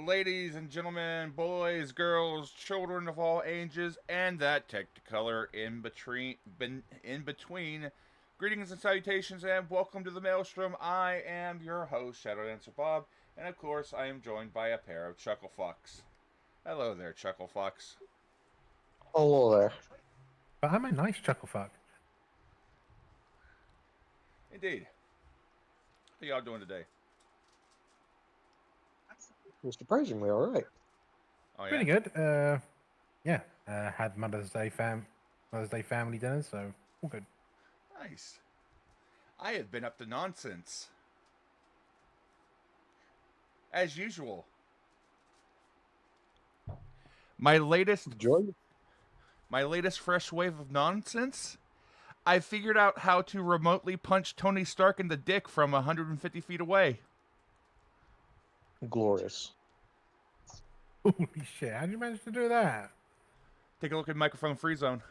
Ladies and gentlemen, boys, girls, children of all ages, and that technicolor in between. Greetings and salutations, and welcome to the Maelstrom. I am your host, Shadowdancerbob, and of course, I am joined by a pair of chucklefucks. Hello there, chucklefucks. Hello there. But I'm a nice chucklefuck. Indeed. How y'all doing today? Surprisingly, all right. Oh yeah. Pretty good. Had Mother's Day family dinner, so all good. Nice. I have been up to nonsense. As usual. My latest fresh wave of nonsense. I figured out how to remotely punch Tony Stark in the dick from 150 feet away. Glorious. Holy shit! How'd you manage to do that? Take a look at Microphone Free Zone.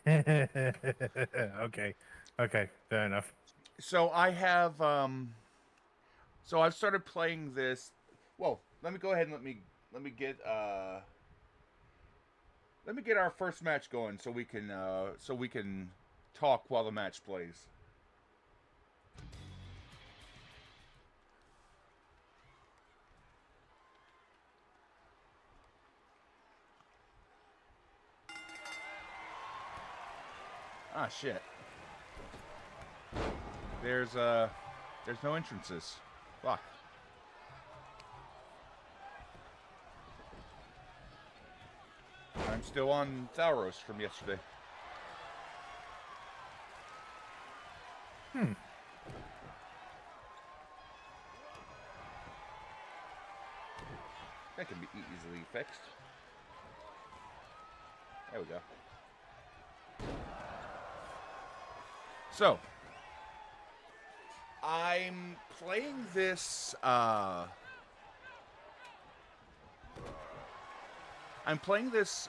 Okay, fair enough. So I have so I've started playing this. Well, let me go ahead and let me get our first match going so we can talk while the match plays. Ah, shit. There's no entrances. Fuck. I'm still on Thalros from yesterday. That can be easily fixed. There we go. So, I'm playing this,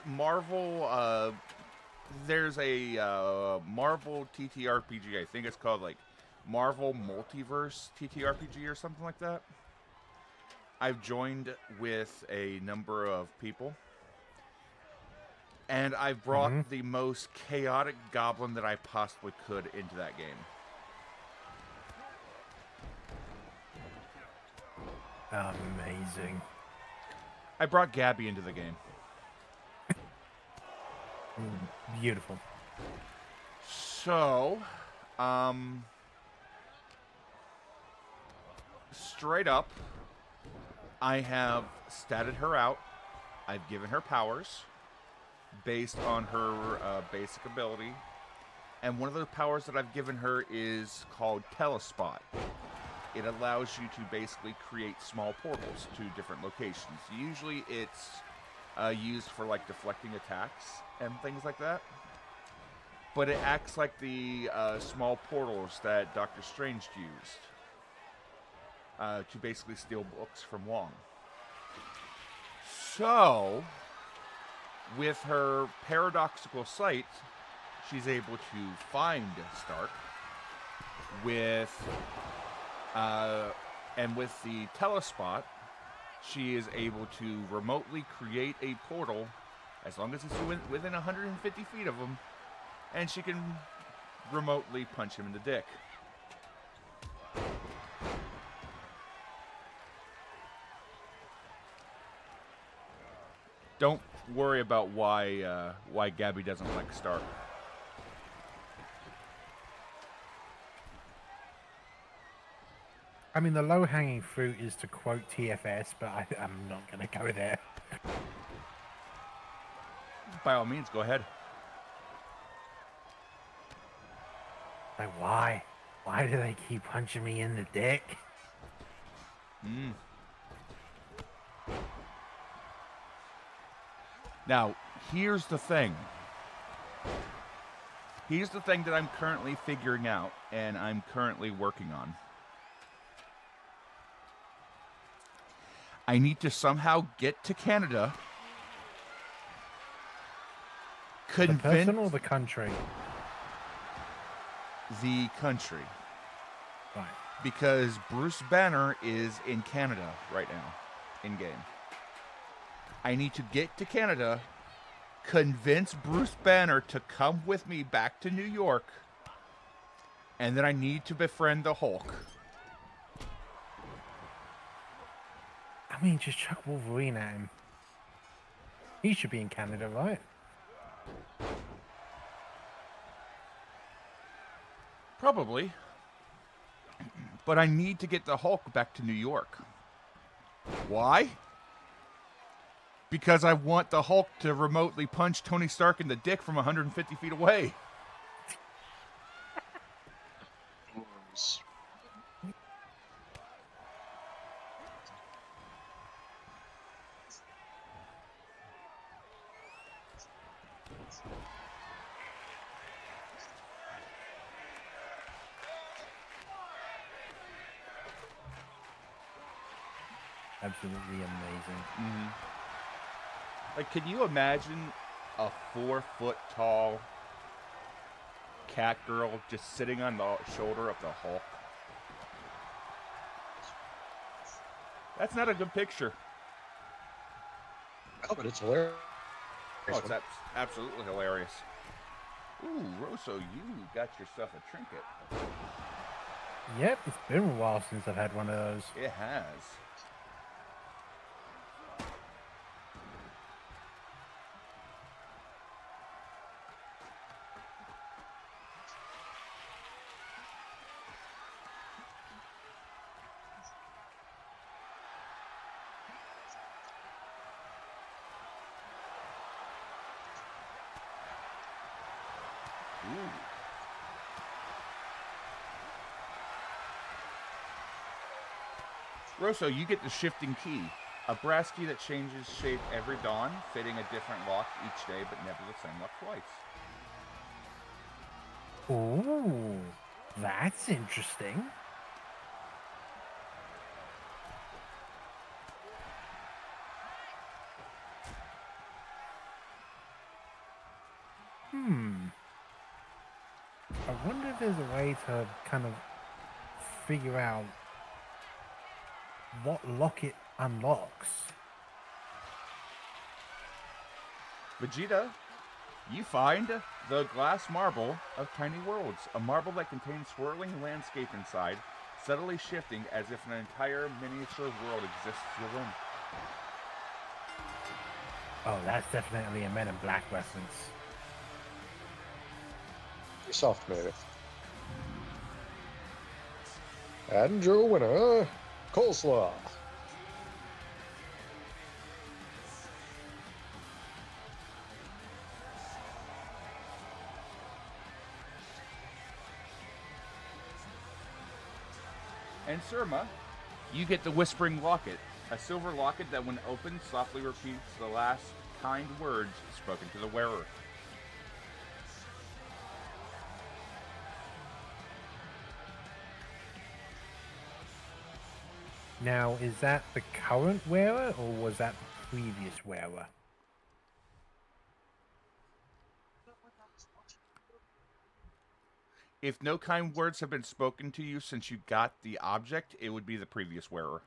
Marvel, there's a, Marvel TTRPG, I think it's called, like, Marvel Multiverse TTRPG or something like that. I've joined with a number of people. And I've brought the most chaotic goblin that I possibly could into that game. Amazing. I brought Gabby into the game. Beautiful. So, straight up, I have statted her out. I've given her powers based on her basic ability. And one of the powers that I've given her is called Telespot. It allows you to basically create small portals to different locations. Usually it's used for like deflecting attacks and things like that. But it acts like the small portals that Doctor Strange used to basically steal books from Wong. So, with her paradoxical sight, she's able to find Stark. And with the telespot, she is able to remotely create a portal, as long as it's within 150 feet of him, and she can remotely punch him in the dick. Don't worry about why Gabby doesn't like Stark. I mean, the low-hanging fruit is to quote TFS, but I'm not going to go there. By all means, go ahead. Like, why? Why do they keep punching me in the dick? Now, here's the thing. Here's the thing that I'm currently figuring out, and I'm currently working on. I need to somehow get to Canada. The person or the country? The country. Right. Because Bruce Banner is in Canada right now, in-game. I need to get to Canada, convince Bruce Banner to come with me back to New York, and then I need to befriend the Hulk. I mean, just chuck Wolverine at him. He should be in Canada, right? Probably. But I need to get the Hulk back to New York. Why? Because I want the Hulk to remotely punch Tony Stark in the dick from 150 feet away. Absolutely amazing. Mm-hmm. Like, can you imagine a 4-foot tall cat girl just sitting on the shoulder of the Hulk? That's not a good picture. Oh, but it's hilarious. Oh, it's absolutely hilarious. Ooh, Rosso, you got yourself a trinket. Yep, it's been a while since I've had one of those. It has. Rosso, you get the shifting key. A brass key that changes shape every dawn, fitting a different lock each day, but never the same lock twice. Ooh, that's interesting. I wonder if there's a way to kind of figure out what lock it unlocks. Vegeta, you find the glass marble of tiny worlds. A marble that contains swirling landscape inside, subtly shifting as if an entire miniature world exists within. Oh, that's definitely a Men in Black reference. Soft, maybe. And your winner, Coleslaw. And Surma, you get the Whispering Locket. A silver locket that when opened softly repeats the last kind words spoken to the wearer. Now, is that the current wearer, or was that the previous wearer? If no kind words have been spoken to you since you got the object, it would be the previous wearer.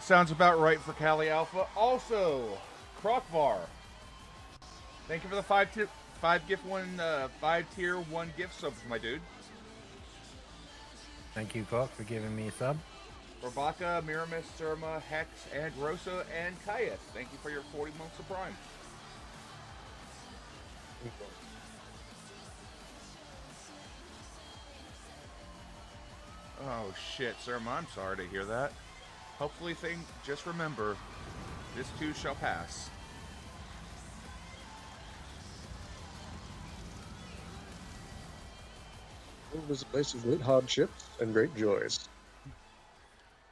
Sounds about right for Cali Alpha. Also, Krokvar. Thank you for the five tier one gift subs, my dude. Thank you, Croc, for giving me a sub. Rabaka, Miramis, Surma, Hex, and Rosa, and Kayeth. Thank you for your 40 months of Prime. Oh shit, Surma, I'm sorry to hear that. Hopefully just remember, this too shall pass. It was a place of great hardships and great joys.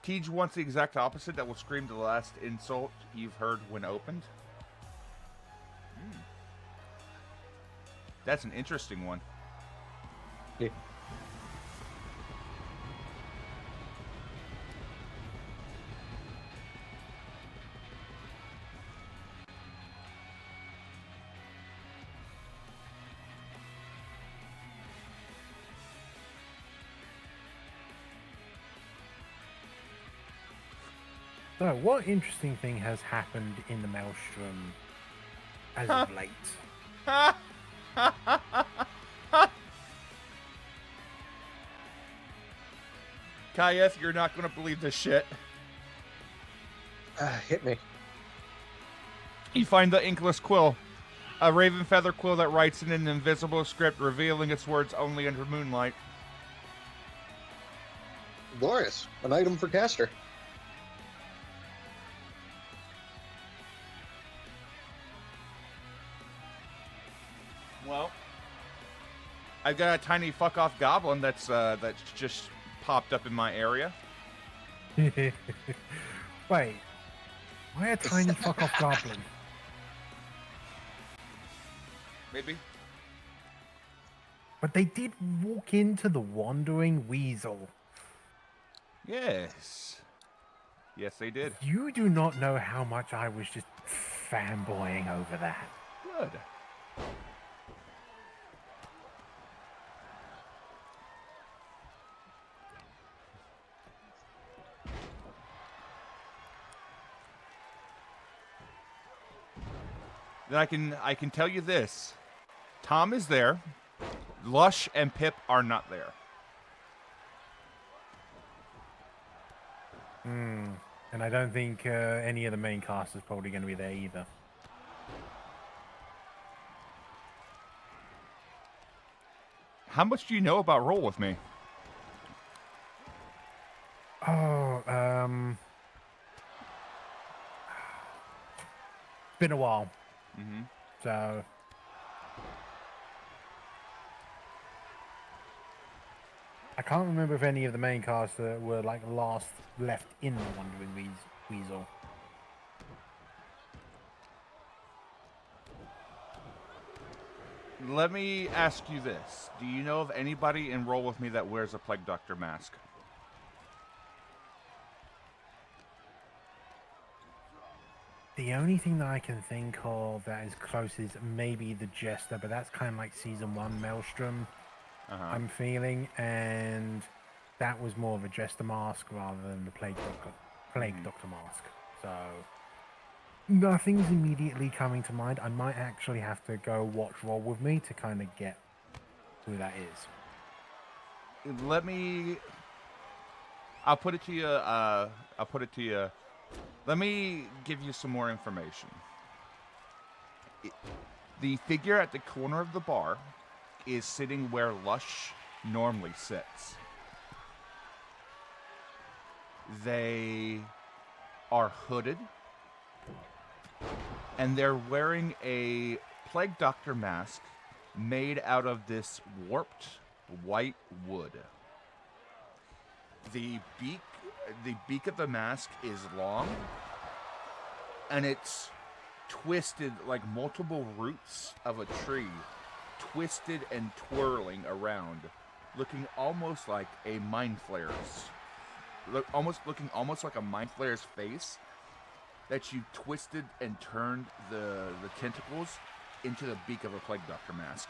Tej wants the exact opposite that will scream the last insult you've heard when opened. That's an interesting one. Yeah. So, what interesting thing has happened in the Maelstrom as of late? Kayeth, you're not going to believe this shit. Hit me. You find the inkless quill, a raven feather quill that writes in an invisible script, revealing its words only under moonlight. Glorious. An item for caster. Well, I've got a tiny fuck off goblin that's just popped up in my area. Wait, why a tiny fuck off goblin? Maybe. But they did walk into the wandering weasel. Yes. Yes, they did. You do not know how much I was just fanboying over that. Good. Then I can tell you this. Tom is there. Lush and Pip are not there. And I don't think any of the main cast is probably going to be there either. How much do you know about Roll With Me? Oh, it's been a while. Mm-hmm. So I can't remember if any of the main cast were like last left in the Wandering Weasel. Let me ask you this. Do you know of anybody in Roll With Me that wears a Plague Doctor mask? The only thing that I can think of that is close is maybe the Jester, but that's kind of like Season 1 Maelstrom, I'm feeling, and that was more of a Jester mask rather than the Plague Doctor mask. So Nothing's immediately coming to mind. I might actually have to go watch Roll With Me to kind of get who that is. Let me. I'll put it to you. I'll put it to you. Let me give you some more information. The figure at the corner of the bar is sitting where Lush normally sits. They are hooded, and they're wearing a Plague Doctor mask made out of this warped white wood. The beak of the mask is long, and it's twisted like multiple roots of a tree, twisted and twirling around, looking almost like a mind flayer's. Looking almost like a mind flayer's face, that you twisted and turned the tentacles into the beak of a Plague Doctor mask.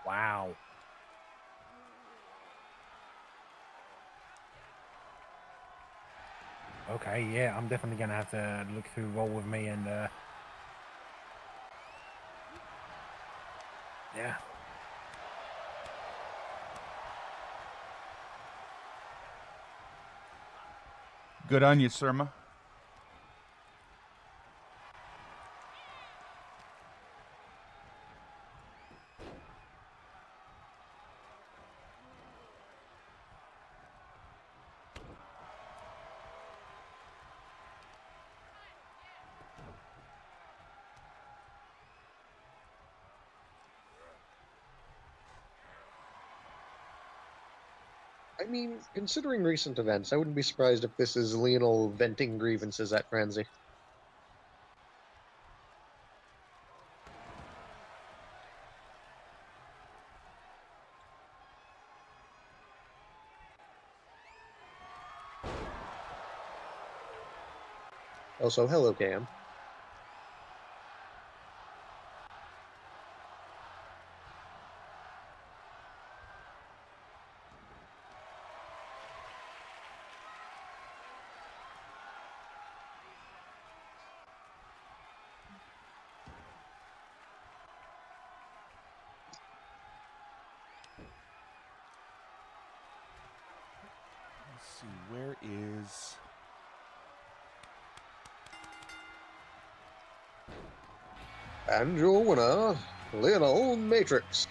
Wow. Okay, yeah, I'm definitely gonna have to look through Roll With Me and yeah. Good on you, Surma. I mean, considering recent events, I wouldn't be surprised if this is Lionel venting grievances at Franzi. Also, hello, Cam. Let's see, where is... And your winner, Lionel Matrix.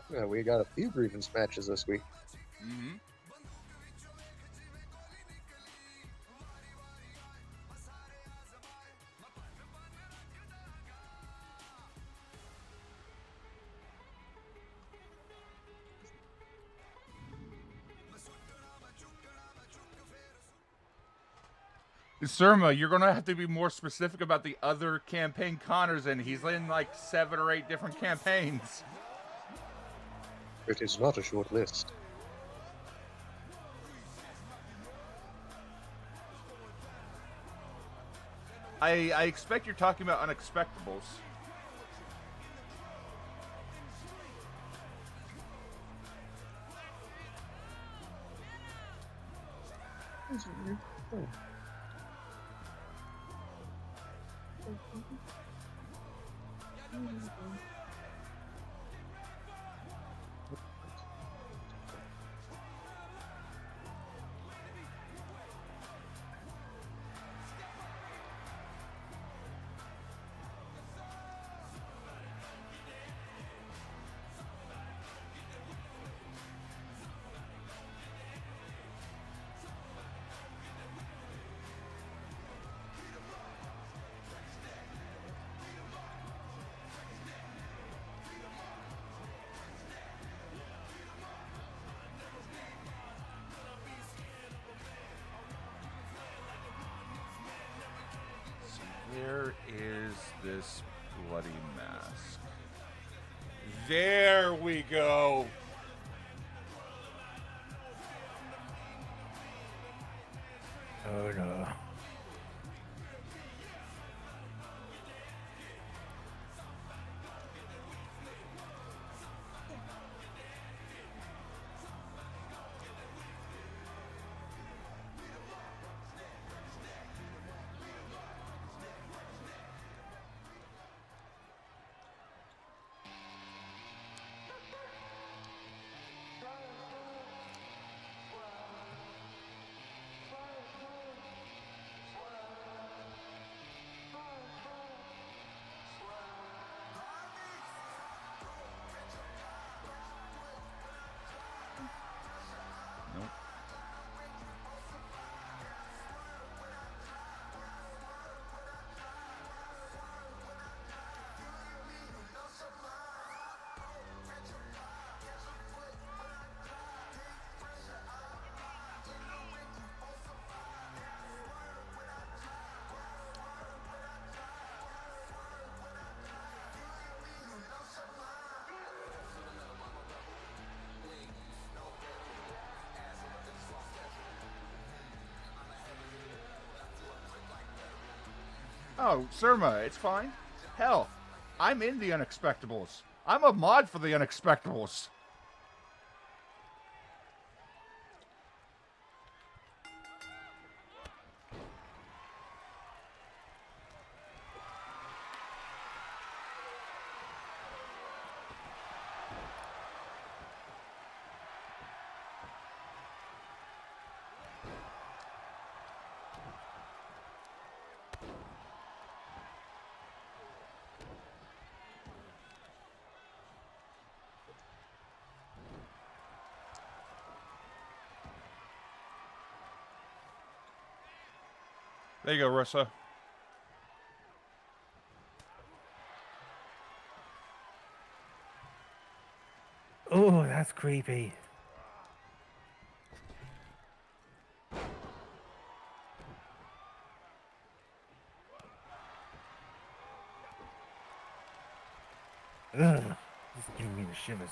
Yeah, we got a few grievance matches this week. Mm-hmm. Surma, you're gonna have to be more specific about the other campaign Connor's in. He's in like 7 or 8 different campaigns. It is not a short list. I expect you're talking about Unexpectables. Oh. Where is this bloody mask? There we go. Oh no. Nope. Oh, Surma, it's fine. Hell, I'm in the Unexpectables. I'm a mod for the Unexpectables. There you go, Russa. Oh, that's creepy. Ugh, just giving me the shivers.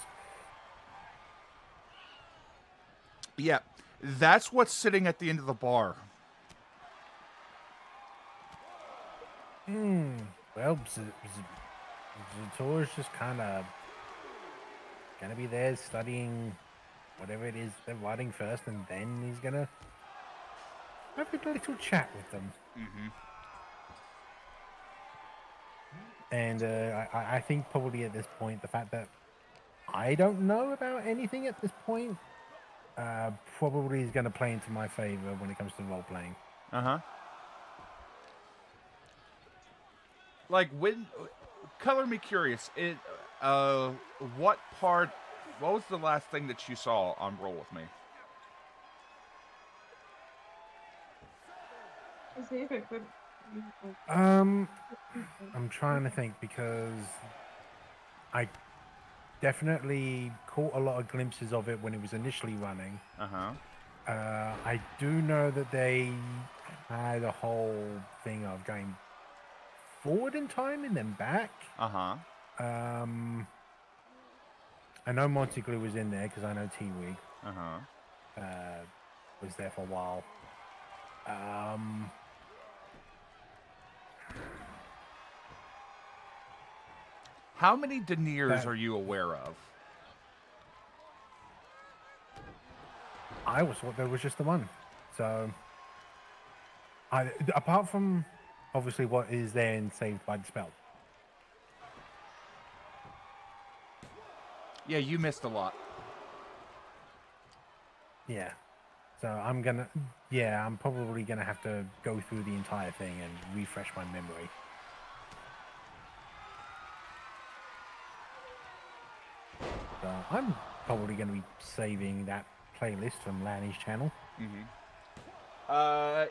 Yeah, that's what's sitting at the end of the bar. Well, Zator's just kind of gonna be there studying whatever it is they're writing first, and then he's gonna have a little chat with them. And I think probably at this point, the fact that I don't know about anything at this point probably is going to play into my favor when it comes to role playing. Like, when... Color me curious. What part... What was the last thing that you saw on Roll With Me? I'm trying to think, because I definitely caught a lot of glimpses of it when it was initially running. I do know that they had a whole thing of going forward in time and then back. Uh-huh. I know Montague was in there because I know T-Wig Uh-huh. was there for a while. How many Deniers are you aware of? I was thought there was just the one. So, apart from obviously what is there in Saved by the Spell. Yeah, you missed a lot. Yeah. So I'm probably gonna have to go through the entire thing and refresh my memory. So I'm probably gonna be saving that playlist from Lanny's channel.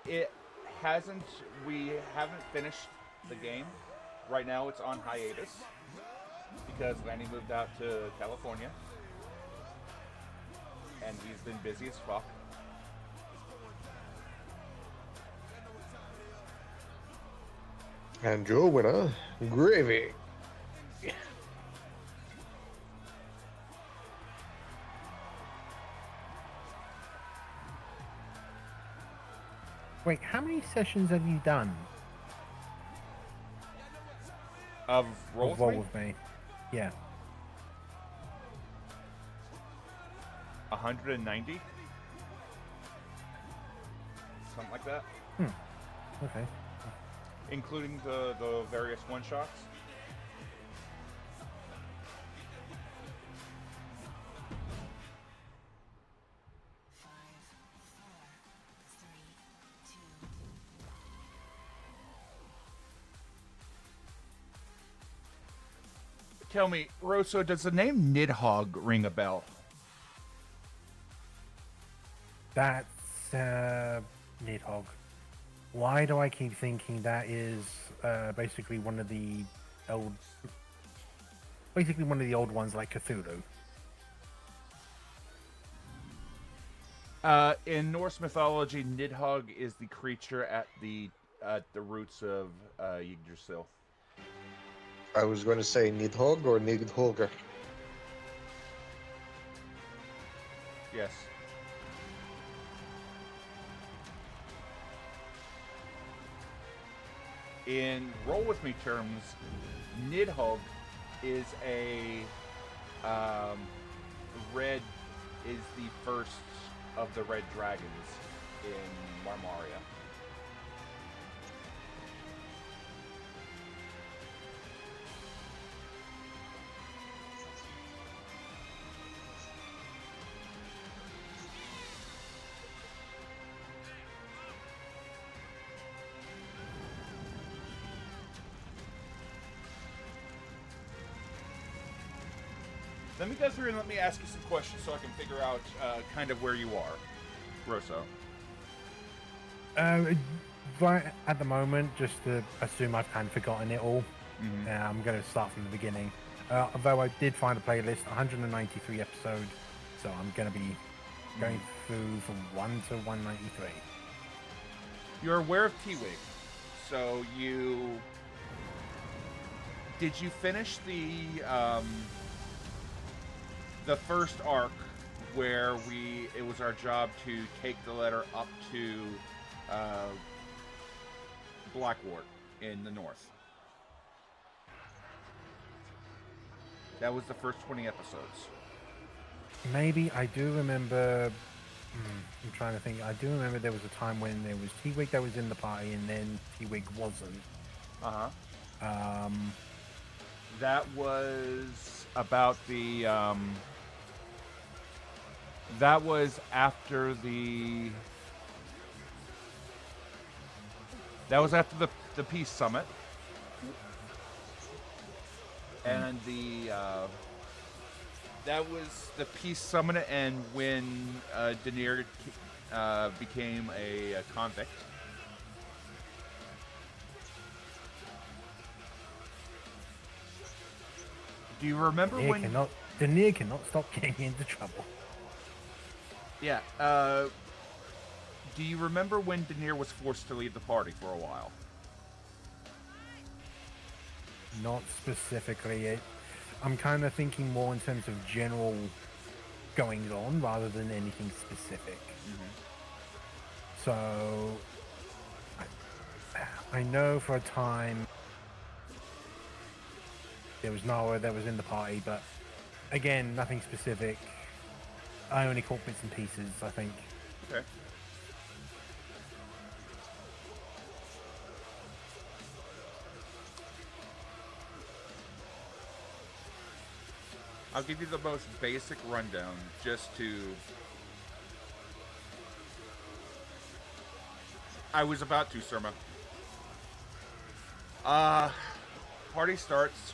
It hasn't. We haven't finished the game. Right now, it's on hiatus because Lanny moved out to California, and he's been busy as fuck. And your winner, Gravy. Wait, how many sessions have you done Of Roll of Roll with Me? with Me? Yeah. 190, something like that, Okay. including the various one shots. Tell me, Rosso, does the name Nidhogg ring a bell? That's Nidhogg. Why do I keep thinking that is basically one of the old ones like Cthulhu? In Norse mythology, Nidhogg is the creature at the roots of Yggdrasil. I was going to say Nidhogg or Nidhogger. Yes. In Roll With Me terms, Nidhogg is red is the first of the red dragons in Marmaria. Let me go through and let me ask you some questions so I can figure out kind of where you are, Rosso. Right at the moment, just to assume I've kind of forgotten it all, I'm going to start from the beginning. Although I did find a playlist, 193 episodes, so I'm going to be going through from 1 to 193. You're aware of T-Wig, so did you finish the first arc where it was our job to take the letter up to Blackwart in the north? That was the first 20 episodes. Maybe I do remember. I'm trying to think. I do remember there was a time when there was T-Wig that was in the party, and then T-Wig wasn't. That was about the. That was after the. That was after the Peace Summit, and that was the Peace Summit, and when Daenerys became a convict. Do you remember Daenerys cannot stop getting into trouble. Yeah. Do you remember when Daenerys was forced to leave the party for a while? Not specifically. I'm kind of thinking more in terms of general goings on rather than anything specific. So I know for a time there was Nara that was in the party, but again, nothing specific. I only caught bits and pieces, I think. Okay. I'll give you the most basic rundown just to... I was about to, Surma. Party starts.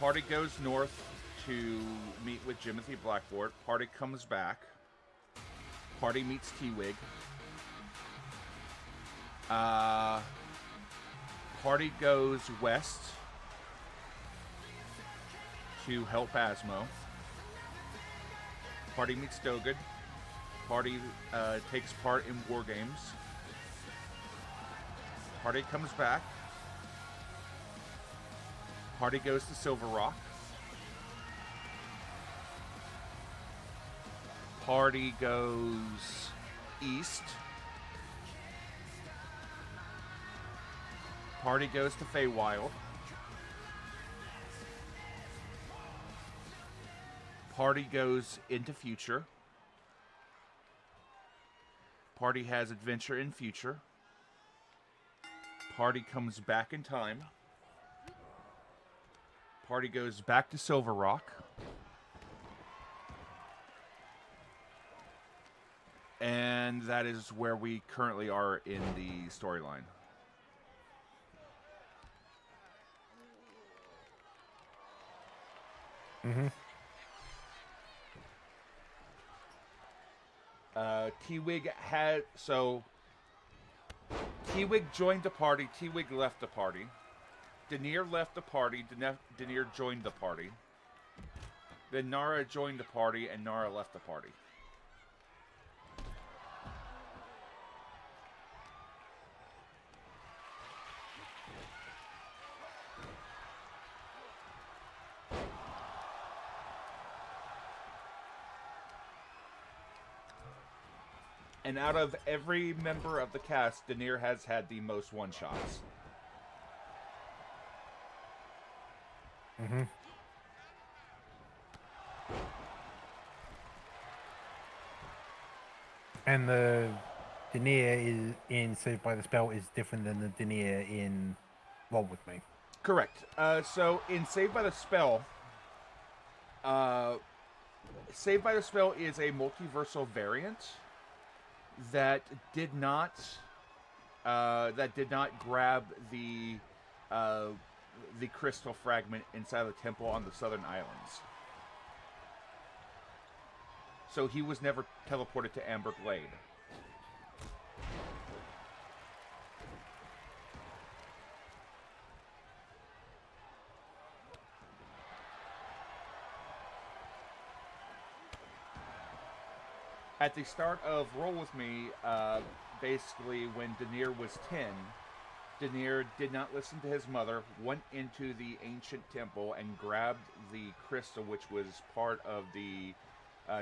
Party goes north to meet with Jimothy Blackboard. Party comes back. Party meets T-Wig. Party goes west to help Asmo. Party meets Dogan. Party takes part in war games. Party comes back. Party goes to Silver Rock. Party goes east. Party goes to Feywild. Party goes into future. Party has adventure in future. Party comes back in time. Party goes back to Silver Rock. And that is where we currently are in the storyline. T-Wig had... So, T-Wig joined the party. T-Wig left the party. Daenerys left the party. Daenerys joined the party. Then Nara joined the party, and Nara left the party. And out of every member of the cast, Daenerys has had the most one-shots. And the Daenerys in Saved by the Spell is different than the Daenerys in Roll With Me. Correct. So in Saved by the Spell, Saved by the Spell is a multiversal variant that did not grab the crystal fragment inside the temple on the Southern Islands. So he was never teleported to Amber Glade. At the start of Roll With Me, basically when Daenerys was 10, Daenerys did not listen to his mother, went into the ancient temple and grabbed the crystal, which was part of the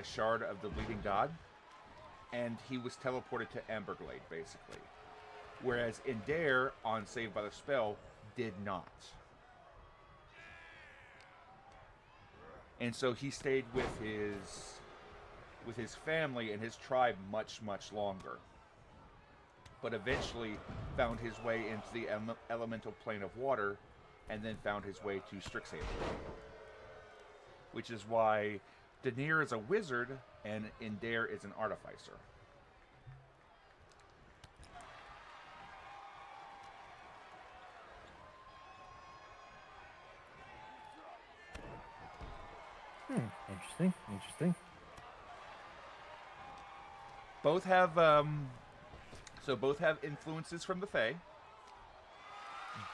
shard of the bleeding god, and he was teleported to Amberglade, basically. Whereas Indare, on Saved by the Spell, did not. And so he stayed with his family and his tribe much, much longer. But eventually found his way into the elemental plane of water, and then found his way to Strixhaven. Which is why Daenerys is a wizard, and Indare is an artificer. Interesting. Both have both have influences from the Fae.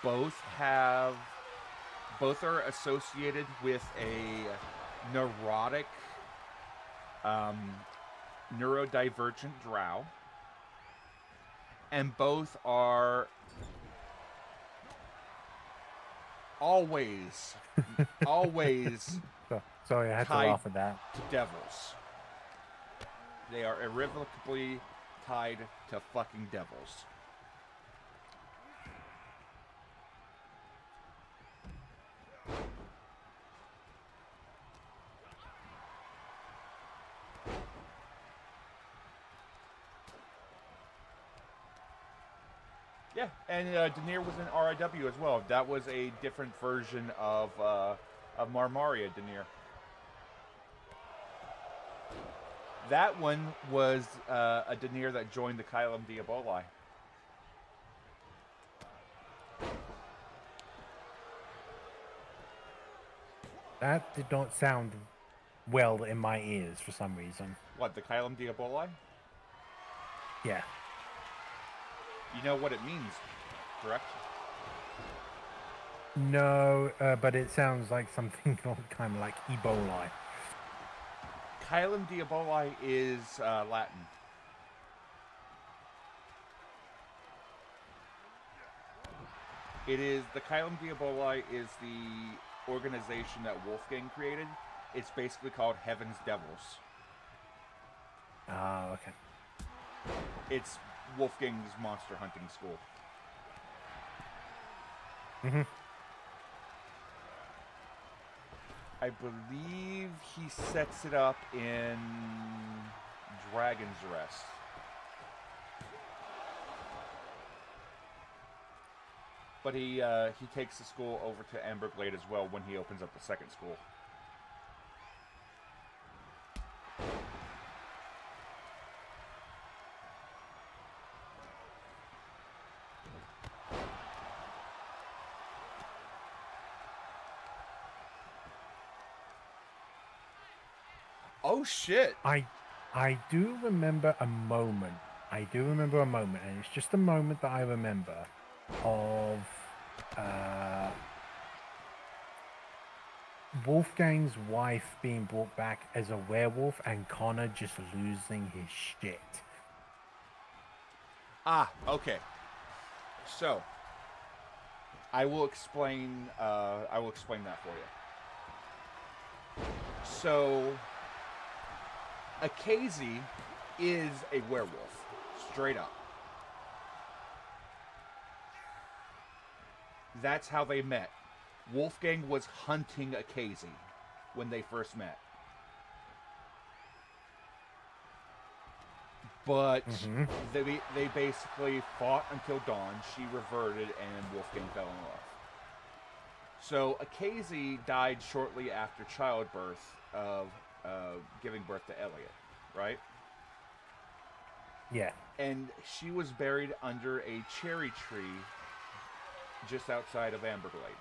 Both are associated with a neurotic, neurodivergent drow. And both are always Sorry, I had to tied laugh at that. to devils. They are irrevocably tied to fucking devils. Yeah, and Daenerys was in RIW as well. That was a different version of Marmaria Daenerys. That one was a Daenerys that joined the Kylum Diaboli. That did not sound well in my ears for some reason. What, the Kylum Diaboli? Yeah. You know what it means, correct? No, but it sounds like something kind of like Ebola. Kylum Diaboli is Latin. It is the Kylum Diaboli is the organization that Wolfgang created. It's basically called Heaven's Devils. Ah, okay. It's Wolfgang's monster hunting school. Mm-hmm. I believe he sets it up in Dragon's Rest. But he takes the school over to Amberglade as well when he opens up the second school. Oh shit! I do remember a moment. I do remember a moment, and it's just a moment that I remember of Wolfgang's wife being brought back as a werewolf and Connor just losing his shit. Ah, okay. So, I will explain that for you. So, Akazi is a werewolf, straight up. That's how they met. Wolfgang was hunting Akazi when they first met. But they basically fought until dawn. She reverted, and Wolfgang fell in love. So Akazi died shortly after childbirth of giving birth to Elliot, right? Yeah. And she was buried under a cherry tree just outside of Amberglade.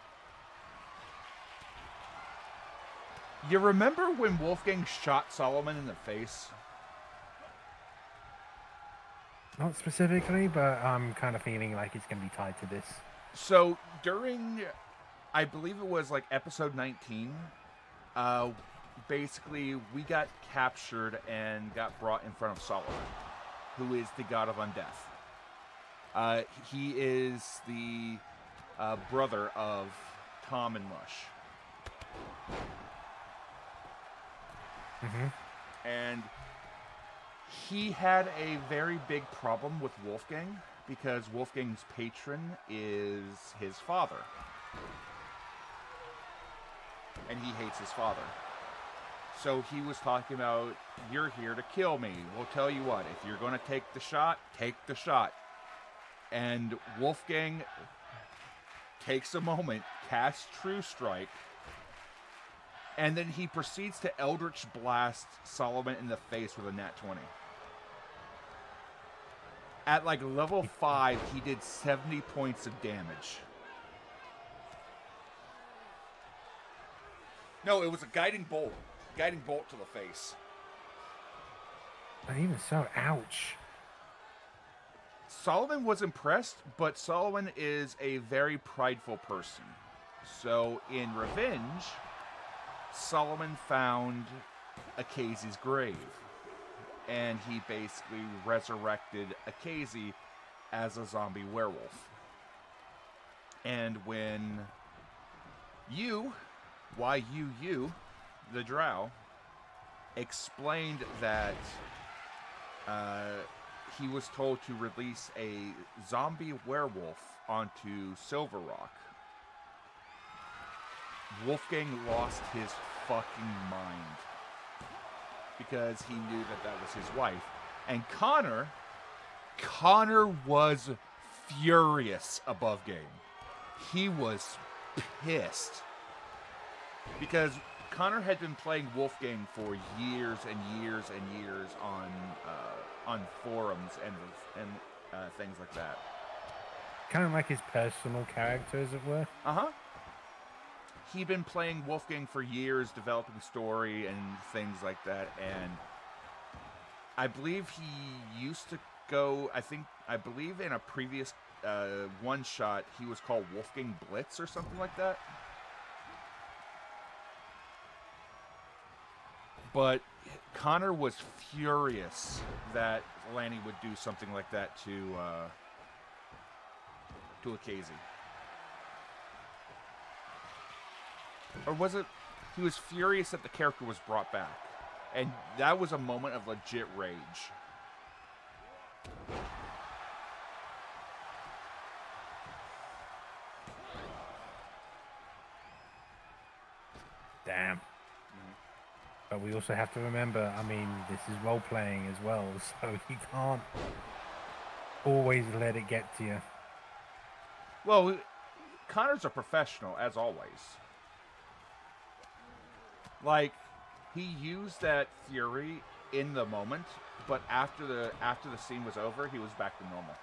You remember when Wolfgang shot Solomon in the face? Not specifically, but I'm kind of feeling like it's going to be tied to this. So during, I believe it was like episode 19, basically we got captured and got brought in front of Solomon, who is the god of undeath. He is the brother of Tom and Mush. And he had a very big problem with Wolfgang because Wolfgang's patron is his father. And he hates his father. So he was talking about, you're here to kill me. We'll tell you what, if you're going to take the shot, take the shot. And Wolfgang takes a moment, casts True Strike, and then he proceeds to Eldritch Blast Solomon in the face with a nat 20. At like level 5, he did 70 points of damage. No, it was a guiding bolt. Guiding bolt to the face. But even so, ouch. Solomon was impressed, but Solomon is a very prideful person. So in revenge, Solomon found Akazi's grave. And he basically resurrected Akazi as a zombie werewolf. And when you, the drow, explained that he was told to release a zombie werewolf onto Silver Rock, Wolfgang lost his fucking mind because he knew that that was his wife. And Connor was furious above game. He was pissed because Connor had been playing Wolfgang for years and years and years on forums and things like that. Kind of like his personal character, as it were. He'd been playing Wolfgang for years, developing story and things like that, and I believe he used to go. I believe in a previous one shot he was called Wolfgang Blitz or something like that. But Connor was furious that Lanny would do something like that to Acazy. Or was it he was furious that the character was brought back? And that was a moment of legit rage. Damn. But we also have to remember, I mean, this is role-playing as well, so you can't always let it get to you. Well, Connor's a professional, as always. Like, he used that fury in the moment, but after the scene was over, he was back to normal.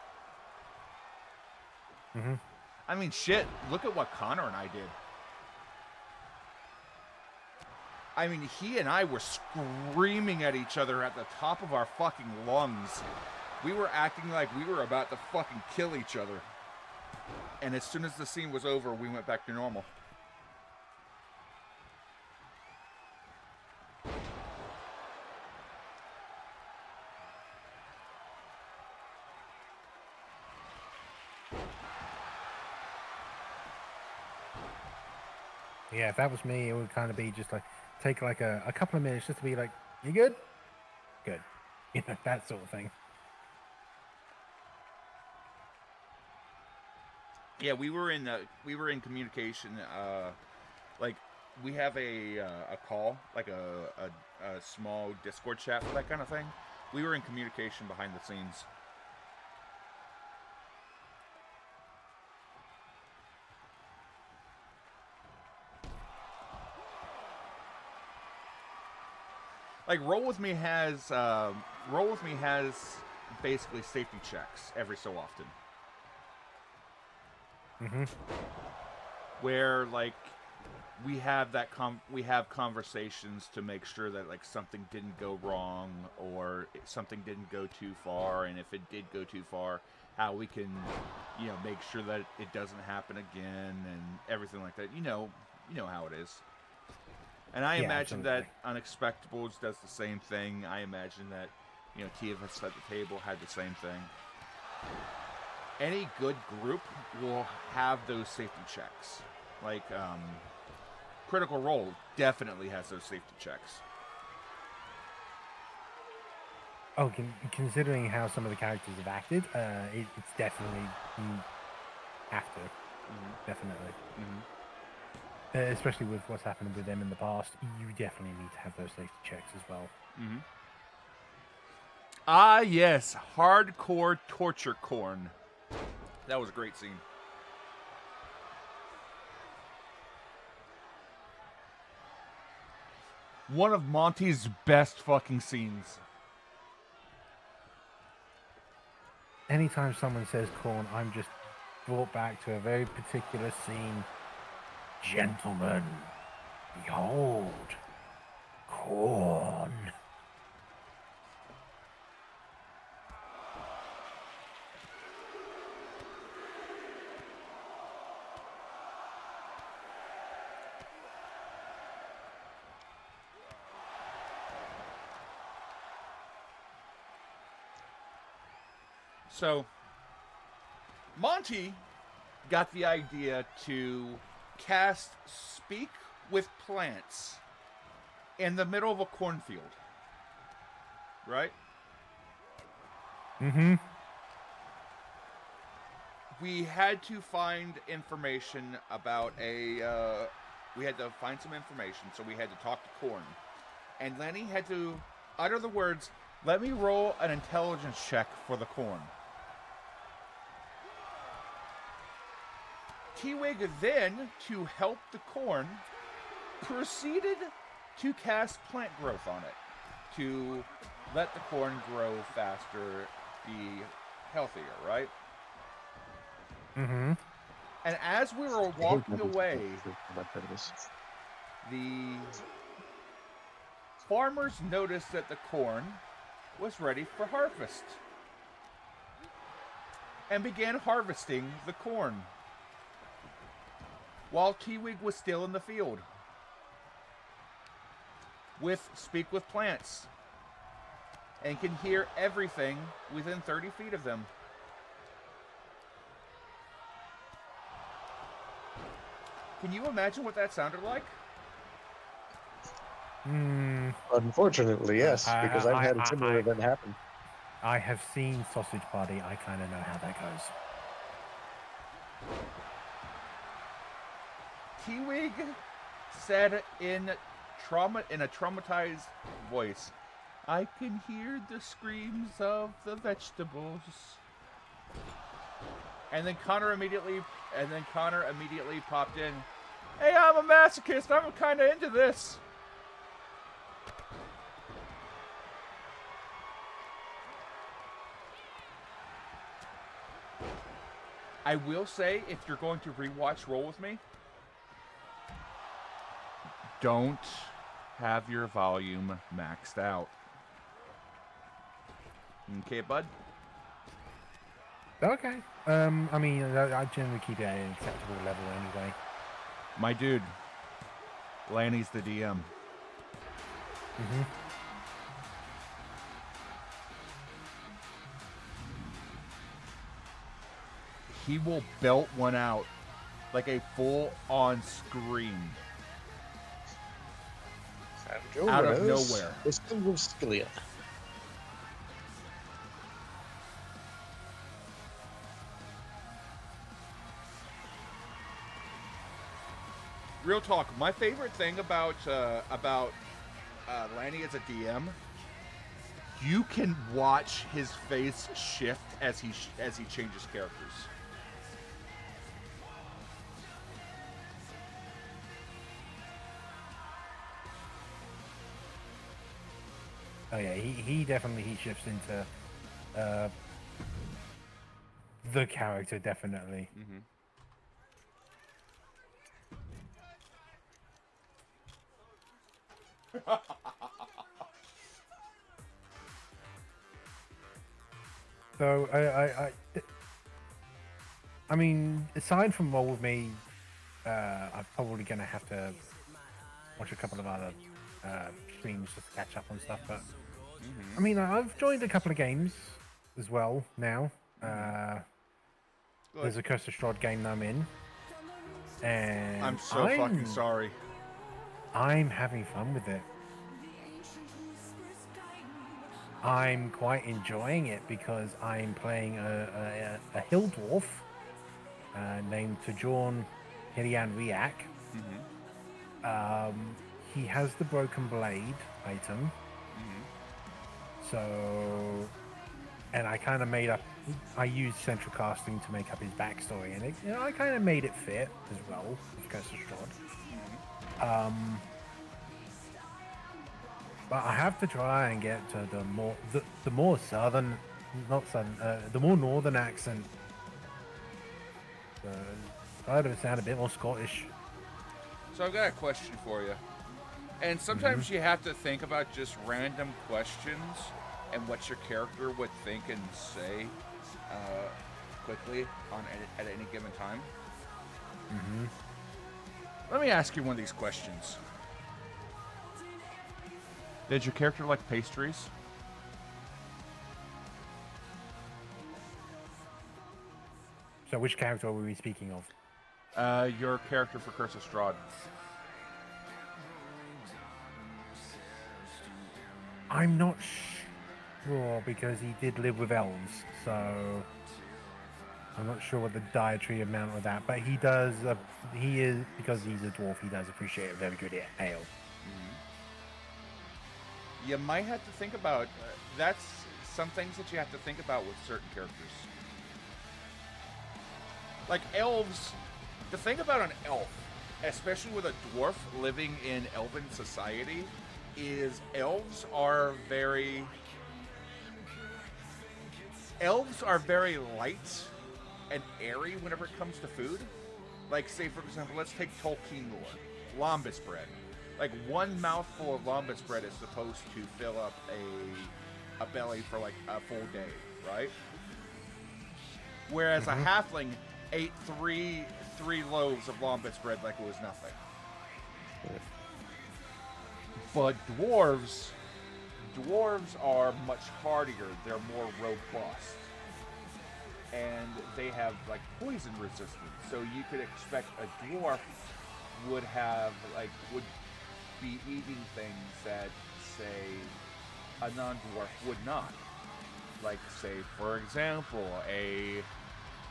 Mm-hmm. I mean, shit, look at what Connor and I did. I mean, he and I were screaming at each other at the top of our fucking lungs. We were acting like we were about to fucking kill each other. And as soon as the scene was over, we went back to normal. Yeah, if that was me, it would kind of be just like, take like a couple of minutes just to be like, you good? Good. You know, that sort of thing. Yeah, we were in communication. Like, we have a call, like a small Discord chat for that kind of thing. We were in communication behind the scenes. Like, Roll With Me has basically safety checks every so often. Mm-hmm. Where, like, we have conversations to make sure that, like, something didn't go wrong or something didn't go too far, and if it did go too far, how we can, you know, make sure that it doesn't happen again and everything like that. You know how it is. And I imagine that Unexpectables does the same thing. I imagine that, you know, TFS at the table had the same thing. Any good group will have those safety checks. Like, Critical Role definitely has those safety checks. Oh, considering how some of the characters have acted, it's definitely have to. Mm-hmm. Definitely. Mm-hmm. Especially with what's happened with them in the past, you definitely need to have those safety checks as well. Mm-hmm. Ah, yes. Hardcore Torture Corn. That was a great scene. One of Monty's best fucking scenes. Anytime someone says corn, I'm just brought back to a very particular scene. Gentlemen, behold, corn. So, Monty got the idea to cast Speak with Plants in the middle of a cornfield. Right? Mm-hmm. We had to find information about we had to find some information, so we had to talk to Corn. And Lenny had to utter the words, "Let me roll an intelligence check for the Corn." T-Wig then, to help the Corn, proceeded to cast plant growth on it to let the corn grow faster, be healthier, right? Mm-hmm. And as we were walking away, the farmers noticed that the corn was ready for harvest and began harvesting the corn while T-Wig was still in the field with Speak with Plants and can hear everything within 30 feet of them. Can you imagine what that sounded like? Unfortunately, yes, because I've had a similar event happen. I have seen Sausage Party. I kind of know how that goes. T-Wig said in a traumatized voice, "I can hear the screams of the vegetables." And then Connor immediately popped in, "Hey, I'm a masochist. I'm kind of into this." I will say, if you're going to rewatch Roll With Me, don't have your volume maxed out. Okay, bud? Okay. I mean, I generally keep it at an acceptable level anyway. My dude, Lanny's the DM. Mm-hmm. He will belt one out like a full-on scream out of nowhere. It's Scalia. Real talk. My favorite thing about Lanny as a DM, you can watch his face shift as he changes characters. Oh yeah, he definitely shifts into the character, definitely. Mm-hmm. So I mean, aside from Roll With Me, I'm probably gonna have to watch a couple of other streams just to catch up on stuff. But I mean, I've joined a couple of games as well now. There's a Curse of Strahd game that I'm in, and I'm so fucking sorry. I'm having fun with it. I'm quite enjoying it because I'm playing a hill dwarf named Tjorn Hilian Riak. He has the Broken Blade item. So, and I kind of I used central casting to make up his backstory, and I kind of made it fit as well with Curse of Strahd. But I have to try and get to the more southern, the more northern accent. Try to sound a bit more Scottish. So I've got a question for you. And sometimes you have to think about just random questions and what your character would think and say quickly at any given time. Let me ask you one of these questions. Did your character like pastries? So which character were we speaking of? Your character for Curse of Strahd. I'm not sure because he did live with elves, so I'm not sure what the dietary amount of that. But he does. He is, because he's a dwarf. He does appreciate a very good ale. You might have to think about that's some things that you have to think about with certain characters. Like elves, the thing about an elf, especially with a dwarf living in elven society, is elves are very light and airy whenever it comes to food. Like, say for example, let's take Tolkien lore, lembas bread. Like, one mouthful of lembas bread is supposed to fill up a belly for like a full day, right? Whereas a halfling ate three loaves of lembas bread like it was nothing. But dwarves are much hardier. They're more robust, and they have like poison resistance. So you could expect a dwarf would be eating things that, say, a non-dwarf would not. Like, say, for example, a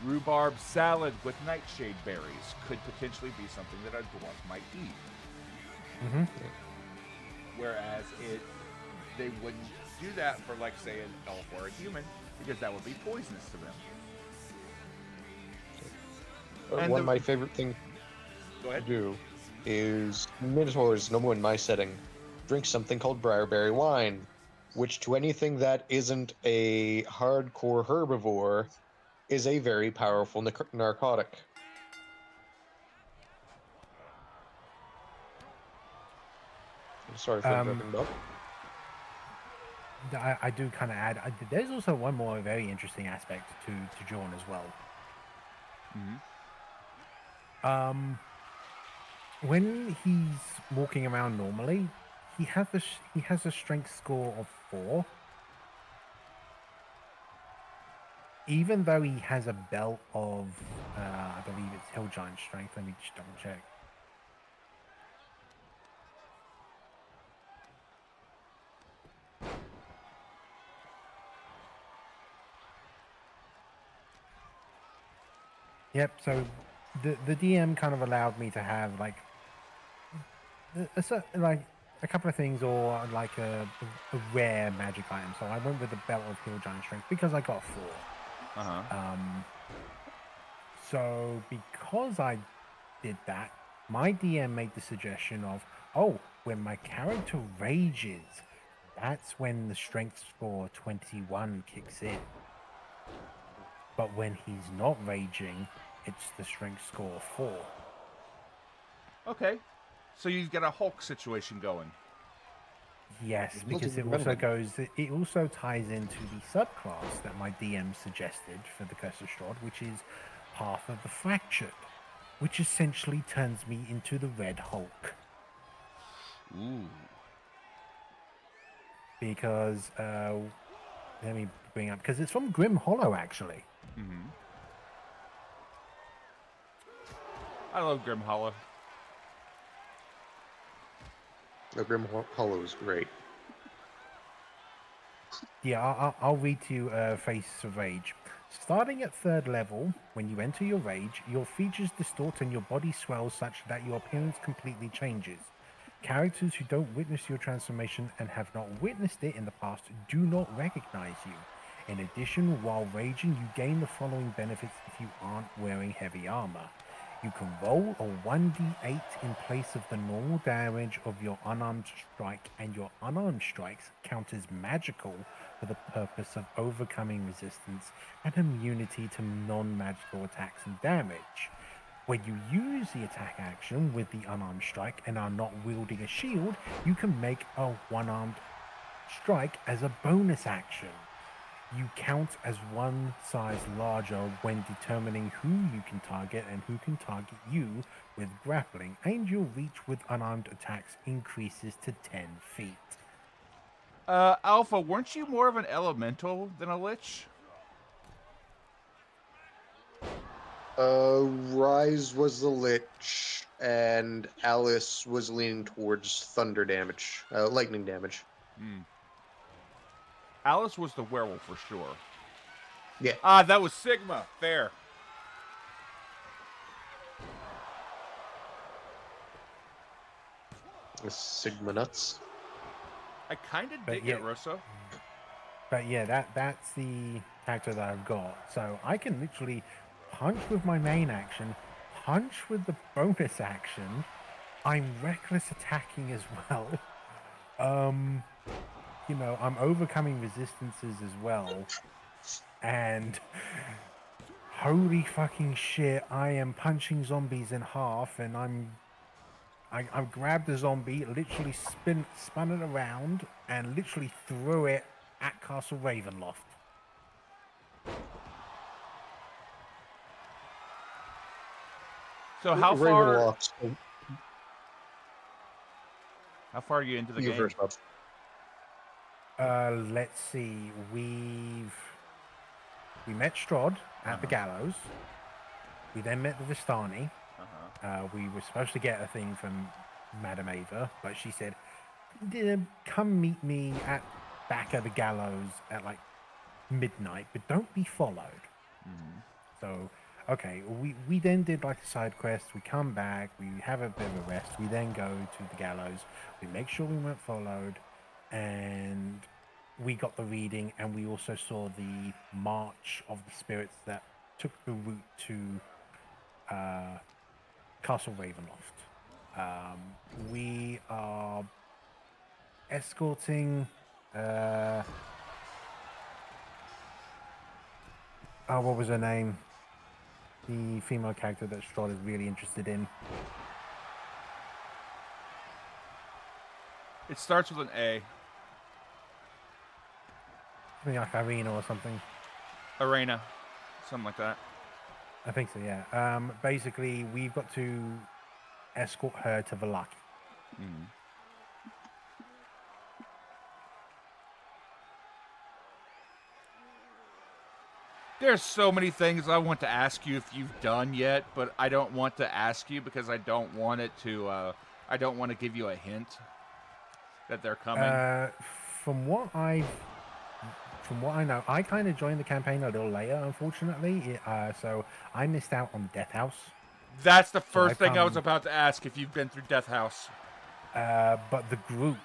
rhubarb salad with nightshade berries could potentially be something that a dwarf might eat. Whereas they wouldn't do that for, like, say, an elf or a human, because that would be poisonous to them. One of my favorite things to do is Minotaurs, no more in my setting, drink something called briarberry wine, which to anything that isn't a hardcore herbivore is a very powerful narcotic. Sorry for interrupting, Bob. I do kind of add. There's also one more very interesting aspect to Jorn as well. When he's walking around normally, he has a strength score of 4. Even though he has a belt of, I believe it's Hill Giant strength. Let me just double check. Yep. So the DM kind of allowed me to have like a couple of things, or like a rare magic item. So I went with the belt of Hill Giant strength because I got 4. So because I did that, my DM made the suggestion of, when my character rages, that's when the strength score 21 kicks in. But when he's not raging, it's the strength score 4. Okay. So you've got a Hulk situation going. Yes, because it also ties into the subclass that my DM suggested for the Curse of Strahd, which is Path of the Fractured, which essentially turns me into the Red Hulk. Ooh. Because let me bring up, because it's from Grim Hollow actually. I love Grim Hollow. The Grim Hollow is great. Yeah, I'll read to you Face of Rage. Starting at 3rd level, when you enter your rage, your features distort and your body swells such that your appearance completely changes. Characters who don't witness your transformation and have not witnessed it in the past do not recognize you. In addition, while raging, you gain the following benefits if you aren't wearing heavy armor. You can roll a 1d8 in place of the normal damage of your unarmed strike, and your unarmed strikes count as magical for the purpose of overcoming resistance and immunity to non-magical attacks and damage. When you use the attack action with the unarmed strike and are not wielding a shield, you can make a one-armed strike as a bonus action. You count as one size larger when determining who you can target and who can target you with grappling, and your reach with unarmed attacks increases to 10 feet. Alpha, weren't you more of an elemental than a lich? Rise was the Lich, and Alice was leaning towards thunder damage, lightning damage. Alice was the werewolf for sure. Yeah. Ah, that was Sigma. Fair. Sigma nuts. I kind of But dig yeah. it, Russo. But yeah, that's the character that I've got. So I can literally punch with my main action, punch with the bonus action. I'm reckless attacking as well. You know, I'm overcoming resistances as well. And holy fucking shit, I am punching zombies in half, and I grabbed the zombie, literally spun it around, and literally threw it at Castle Ravenloft. So how far? Ravenloft. How far are you into the You game? first, Bob. Let's see. We met Strahd at the gallows. We then met the Vistani. We were supposed to get a thing from Madame Ava, but she said, "Come meet me at back of the gallows at like midnight, but don't be followed." So, okay, we then did like a side quest. We come back, we have a bit of a rest. We then go to the gallows. We make sure we weren't followed, and we got the reading, and we also saw the march of the spirits that took the route to Castle Ravenloft. We are escorting. What was her name? The female character that Strahd is really interested in. It starts with an A. Something like Irina or something. Arena. Something like that. I think so, yeah. Basically, we've got to escort her to Vallaki. There's so many things I want to ask you if you've done yet, but I don't want to ask you because I don't want it to. I don't want to give you a hint that they're coming. From what I know, I kind of joined the campaign a little later, unfortunately. So I missed out on Death House. That's the first thing I was about to ask, if you've been through Death House. But the group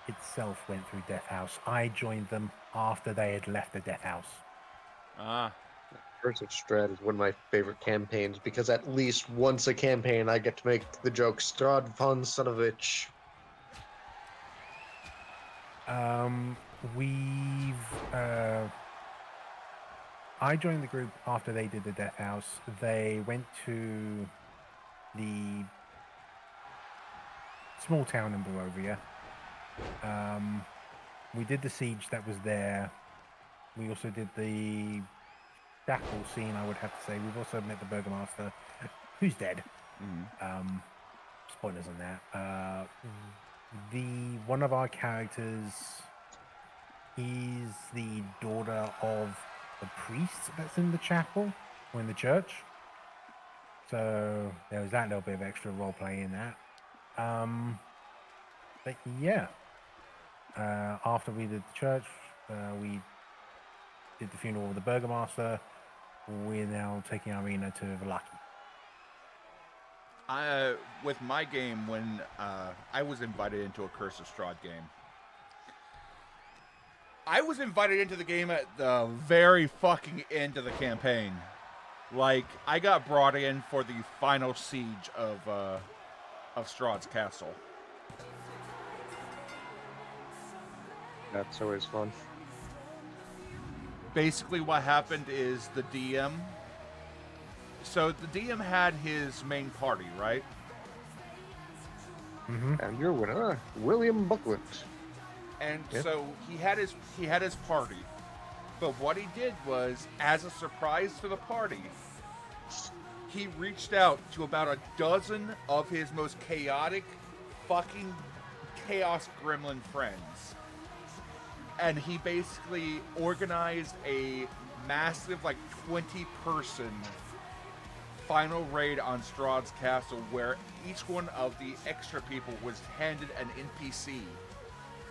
itself went through Death House. I joined them after they had left the Death House. Ah. Curse of Strahd is one of my favorite campaigns because at least once a campaign I get to make the joke Strahd von son of a bitch. I joined the group after they did the Death House. They went to the small town in Barovia. We did the siege that was there. We also did the chapel scene, I would have to say. We've also met the Burgomaster, who's dead. Spoilers on that. One of our characters is the daughter of the priest that's in the chapel or in the church. So there was that little bit of extra role play in that. But yeah, after we did the church, we did the funeral of the Burgomaster. We're now taking Irina to Vallaki. With my game, when I was invited into a Curse of Strahd game, I was invited into the game at the very fucking end of the campaign. Like, I got brought in for the final siege of Strahd's castle. That's always fun. Basically what happened is the DM... So the DM had his main party, right? And your winner, William Buckland. And so he had his party. But what he did was, as a surprise to the party, he reached out to about a dozen of his most chaotic fucking chaos gremlin friends. And he basically organized a massive, like, 20-person final raid on Strahd's castle where each one of the extra people was handed an NPC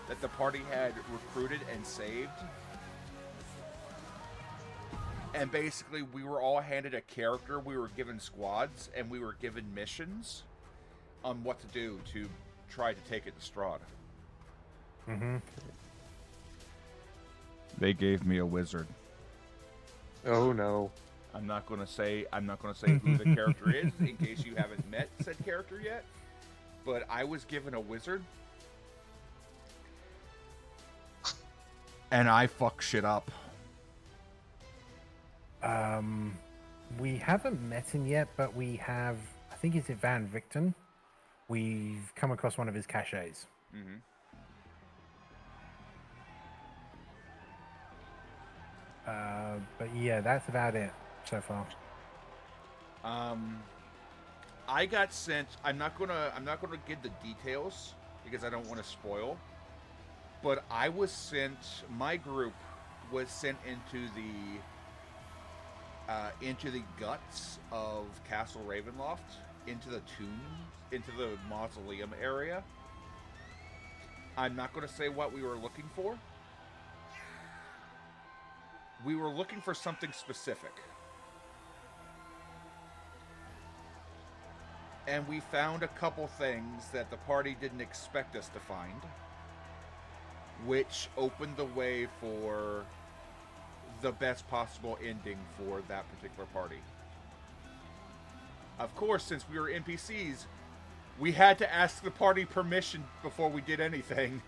that the party had recruited and saved. And basically, we were all handed a character, we were given squads, and we were given missions on what to do to try to take it to Strahd. Mm-hmm. They gave me a wizard. Oh no. I'm not gonna say who the character is in case you haven't met said character yet. But I was given a wizard, and I fuck shit up. We haven't met him yet, but we have. I think it's Van Victon. We've come across one of his caches. Mm-hmm. But yeah, that's about it so far. I got sent. I'm not gonna give the details because I don't want to spoil. But I was sent. My group was sent into the guts of Castle Ravenloft, into the tomb, into the mausoleum area. I'm not going to say what we were looking for. We were looking for something specific. And we found a couple things that the party didn't expect us to find, which opened the way for the best possible ending for that particular party. Of course, since we were NPCs, we had to ask the party permission before we did anything.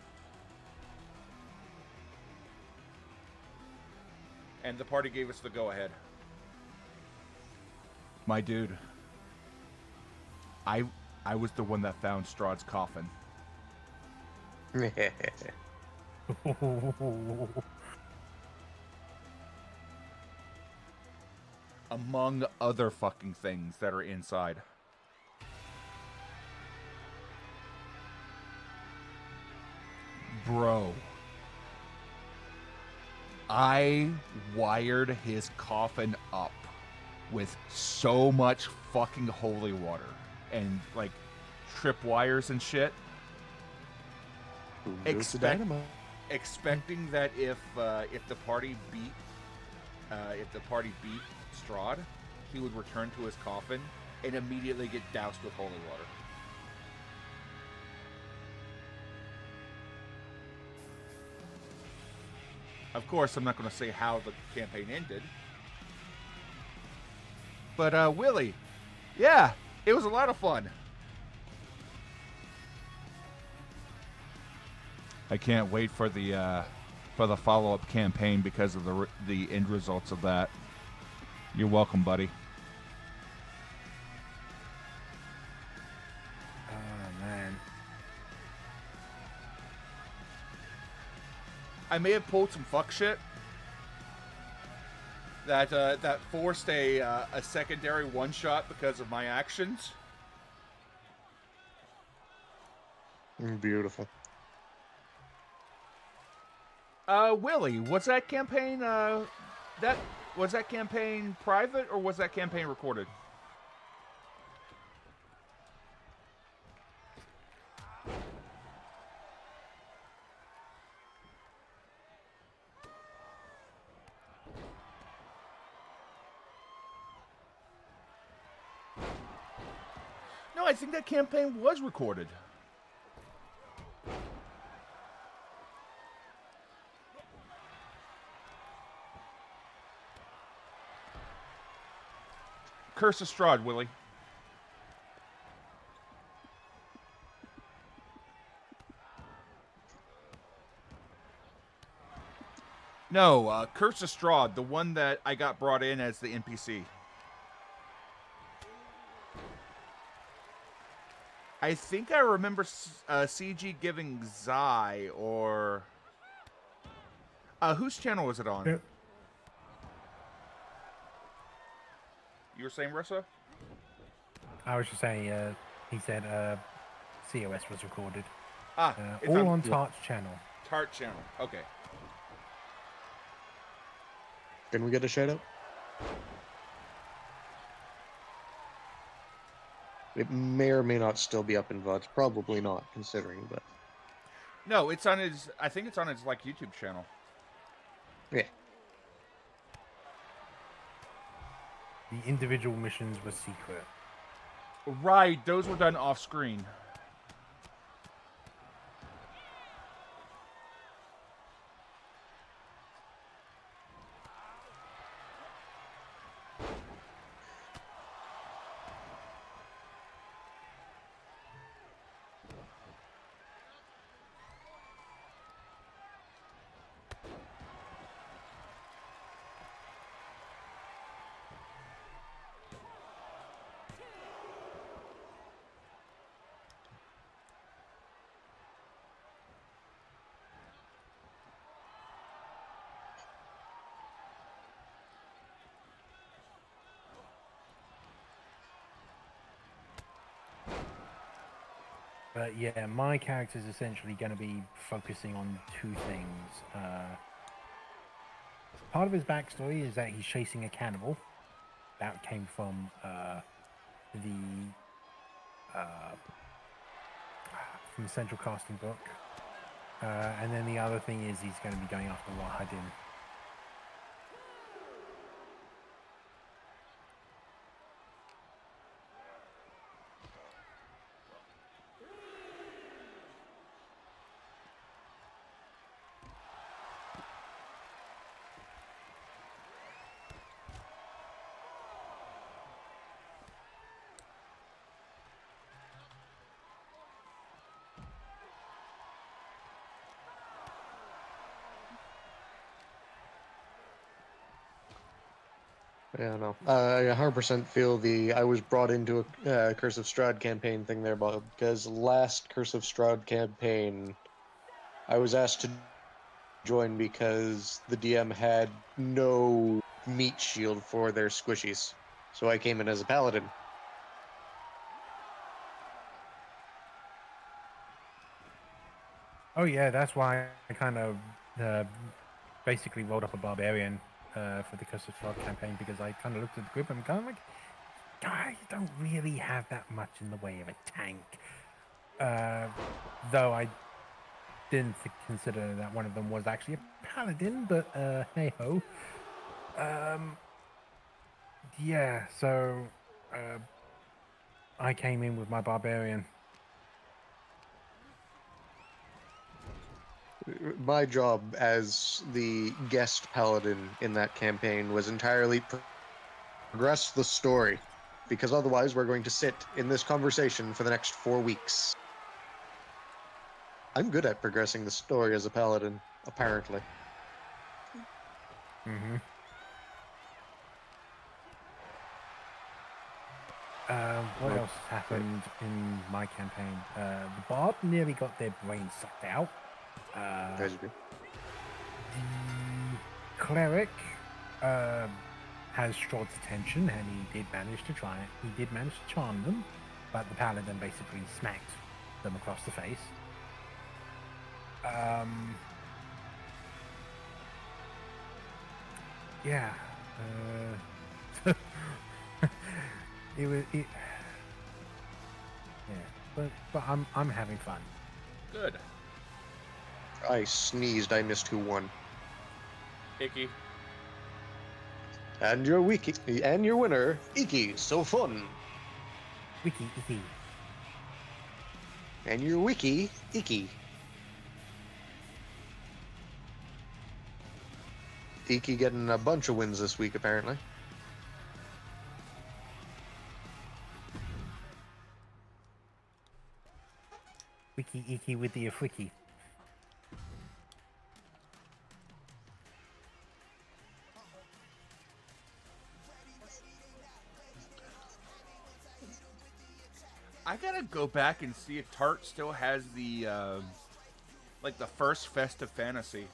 And the party gave us the go-ahead. My dude, I was the one that found Strahd's coffin. Among other fucking things that are inside. Bro. I wired his coffin up with so much fucking holy water and like tripwires and shit. Expecting that if the party beat Strahd, he would return to his coffin and immediately get doused with holy water. Of course, I'm not going to say how the campaign ended. But, Willie, yeah, it was a lot of fun. I can't wait for the follow-up campaign because of the end results of that. You're welcome, buddy. Oh, man. I may have pulled some fuck shit that forced a secondary one-shot because of my actions. Beautiful. Willie, was that campaign was that campaign private or was that campaign recorded? No, I think that campaign was recorded. Curse of Strahd, Willie. No, Curse of Strahd, the one that I got brought in as the NPC. I think I remember CG giving Zai or... whose channel was it on? Yep. You were saying, Rissa? I was just saying, he said COS was recorded. It's all on Tart's channel. Tart channel, okay. Can we get a shout out? It may or may not still be up in VODs. Probably not, considering, but No, it's on his. I think it's on his like YouTube channel. yeah. The individual missions were secret. Right, those were done off screen. But yeah, my character is essentially going to be focusing on two things. Part of his backstory is that he's chasing a cannibal. That came from the central casting book. And then the other thing is he's going to be going after Wahadin. Yeah, no. I 100% feel I was brought into a Curse of Strahd campaign thing there, Bob, because last Curse of Strahd campaign, I was asked to join because the DM had no meat shield for their squishies. So I came in as a paladin. Oh yeah, that's why I kind of basically rolled up a barbarian for the Curse of Strahd campaign, because I kind of looked at the group and kind of like, guys don't really have that much in the way of a tank. Though I didn't consider that one of them was actually a paladin, but hey ho. Yeah, so I came in with my barbarian. My job as the guest paladin in that campaign was entirely progress the story, because otherwise we're going to sit in this conversation for the next 4 weeks. I'm good at progressing the story as a paladin, apparently. Mm-hmm. What else happened in my campaign? The bard nearly got their brains sucked out. As you do. The cleric has Strahd's attention, and he did manage to charm them, but the paladin basically smacked them across the face. Yeah. Yeah, but I'm having fun. Good. I sneezed, I missed who won. Icky. And your winner, Iki, so fun. Wiki, Iki. And your wiki, Iki. Iki getting a bunch of wins this week, apparently. Wiki, Iki with the Afwiki. I gotta go back and see if Tart still has the like the first Festive Fantasy.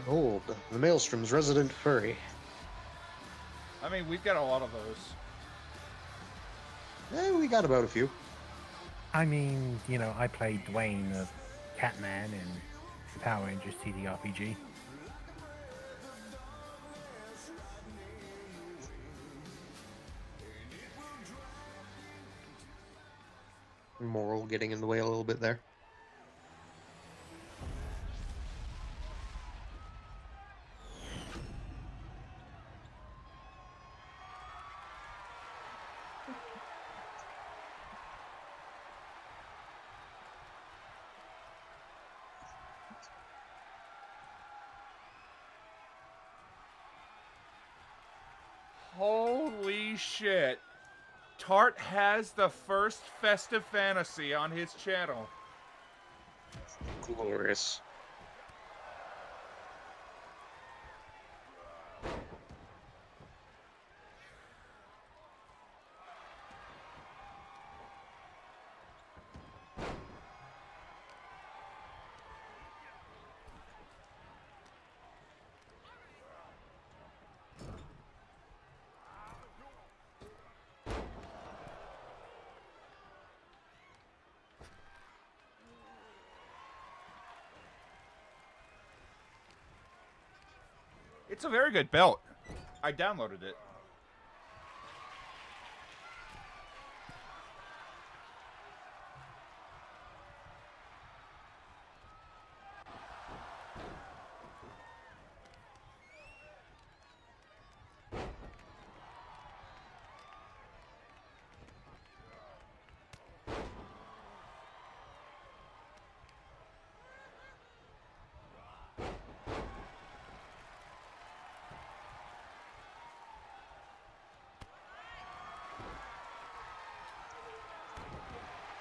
Behold, the Maelstrom's resident furry. I mean, we've got a lot of those. We got about a few. I mean, you know, I played Dwayne the Catman in Power Rangers TTRPG. Moral getting in the way a little bit there. Holy shit. Tart has the first festive fantasy on his channel. Glorious. It's a very good belt. I downloaded it.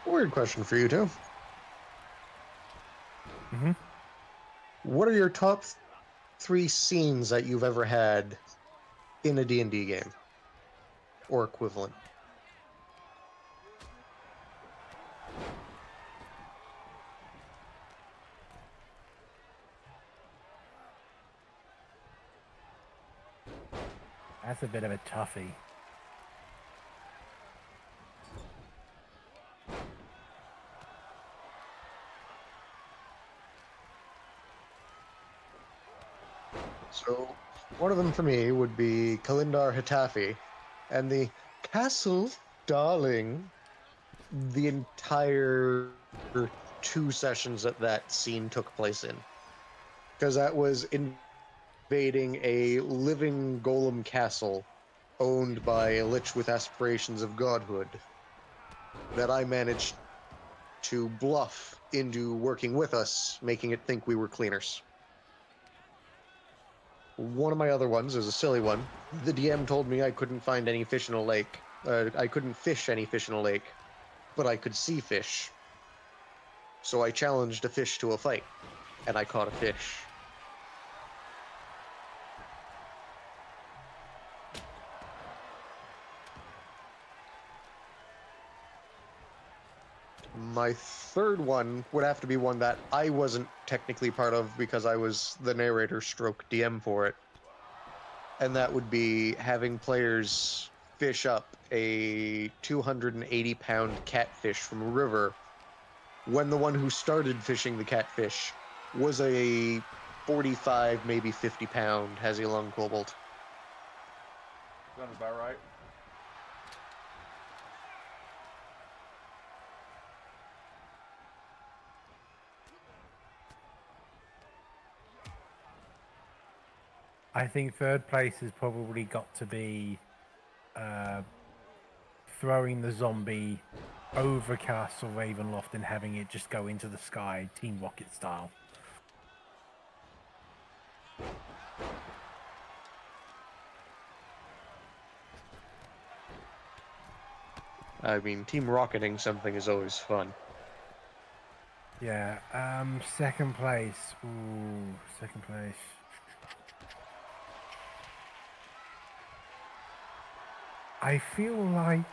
Weird question for you, too. Mm-hmm. What are your top 3 scenes that you've ever had in a D&D game? Or equivalent? That's a bit of a toughie. So, one of them for me would be Kalindar Hitafi and the Castle Darling. The entire 2 sessions that scene took place in. Because that was invading a living golem castle owned by a lich with aspirations of godhood that I managed to bluff into working with us, making it think we were cleaners. One of my other ones is a silly one. The DM told me I couldn't find any fish in a lake. I couldn't fish any fish in a lake, but I could see fish. So I challenged a fish to a fight, and I caught a fish. My third one would have to be one that I wasn't technically part of because I was the narrator stroke DM for it. And that would be having players fish up a 280-pound catfish from a river when the one who started fishing the catfish was a 45, maybe 50-pound Hazy-Lung kobold. Sounds about right. I think third place has probably got to be throwing the zombie over Castle Ravenloft and having it just go into the sky, Team Rocket style. I mean, team rocketing something is always fun. Yeah, second place. Ooh, second place. I feel like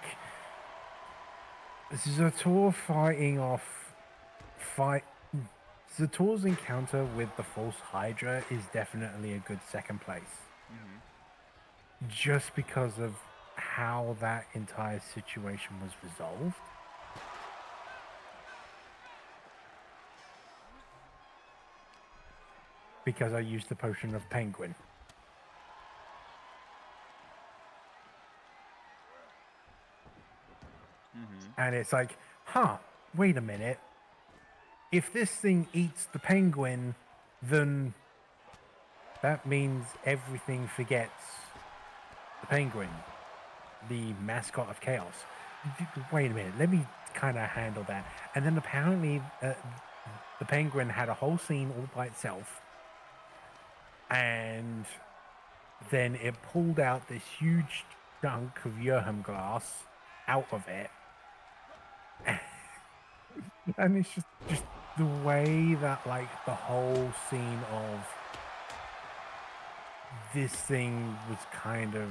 this is a tour fighting off Zator's encounter with the false Hydra is definitely a good second place. Just because of how that entire situation was resolved. Because I used the potion of penguin. And it's like, wait a minute. If this thing eats the penguin, then that means everything forgets the penguin, the mascot of chaos. Wait a minute, let me kind of handle that. And then apparently the penguin had a whole scene all by itself. And then it pulled out this huge chunk of Yerham glass out of it. And it's just the way that, like, the whole scene of this thing was kind of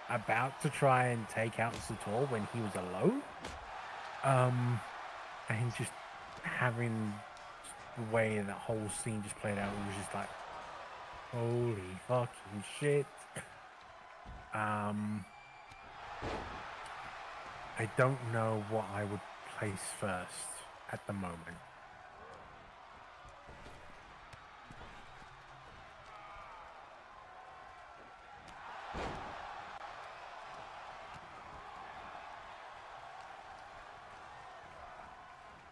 about to try and take out Sator when he was alone. And just having the way that whole scene just played out, it was just like, holy fucking shit. I don't know what I would place first at the moment.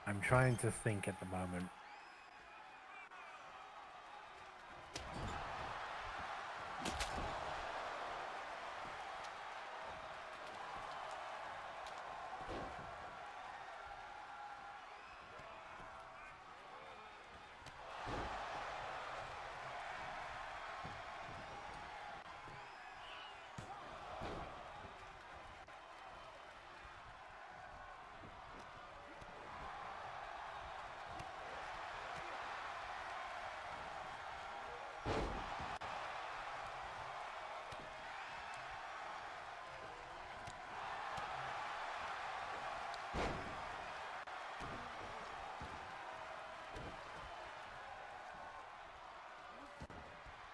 I'm trying to think at the moment.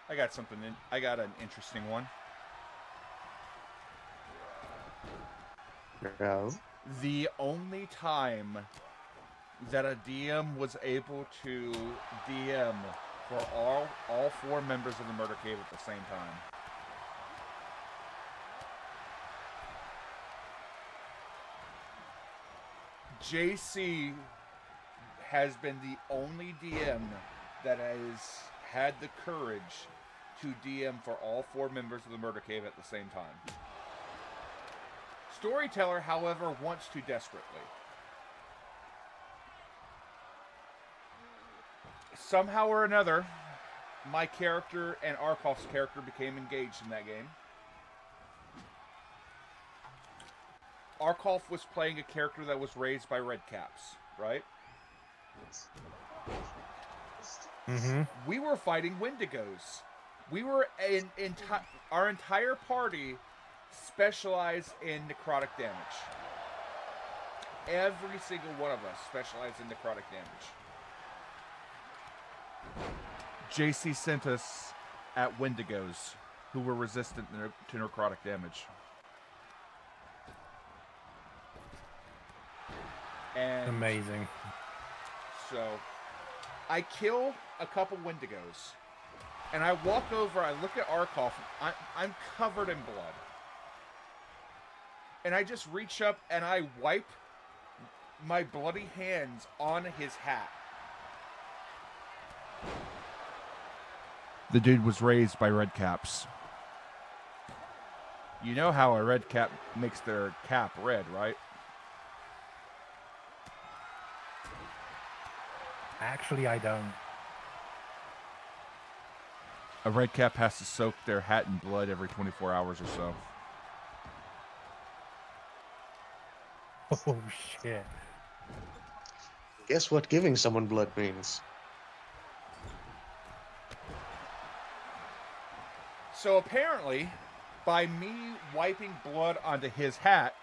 I got something. I got an interesting one. Yeah. The only time that a DM was able to DM for all 4 members of the Murder Cave at the same time. JC has been the only DM that has had the courage to DM for all 4 members of the Murder Cave at the same time. Storyteller, however, wants to desperately. Somehow or another, my character and Arkov's character became engaged in that game. Arkolf was playing a character that was raised by red caps, right? Mm-hmm. We were fighting Wendigos. We were our entire party specialized in necrotic damage. Every single one of us specialized in necrotic damage. JC sent us at Wendigos, who were resistant to necrotic damage. And amazing. So, I kill a couple Wendigos, and I walk over, I look at Arkolf, I'm covered in blood. And I just reach up and I wipe my bloody hands on his hat. The dude was raised by red caps. You know how a red cap makes their cap red, right? Actually, I don't. A red cap has to soak their hat in blood every 24 hours or so. Oh, shit. Guess what giving someone blood means? So apparently, by me wiping blood onto his hat,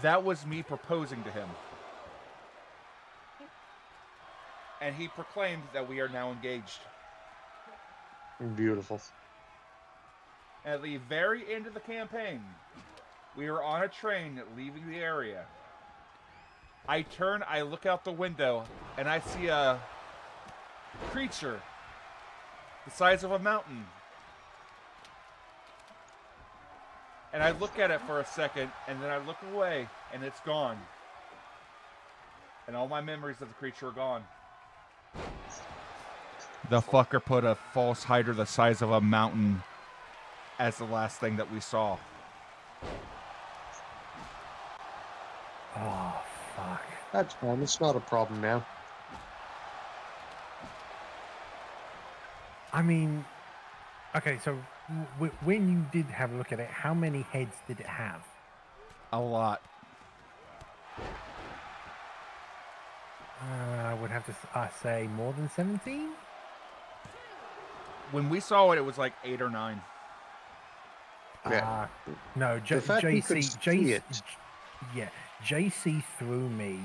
that was me proposing to him. and he proclaimed that we are now engaged. Beautiful. At the very end of the campaign, we were on a train leaving the area. I turn, I look out the window, and I see a creature the size of a mountain. And I look at it for a second, and then I look away, and it's gone. And all my memories of the creature are gone. The fucker put a false hider the size of a mountain as the last thing that we saw. Oh, fuck. That's fine. It's not a problem now. I mean, okay, so when you did have a look at it, how many heads did it have? A lot. I would have to say more than 17? When we saw it, it was like 8 or 9. Yeah. No, The fact you could see it. Yeah, JC threw me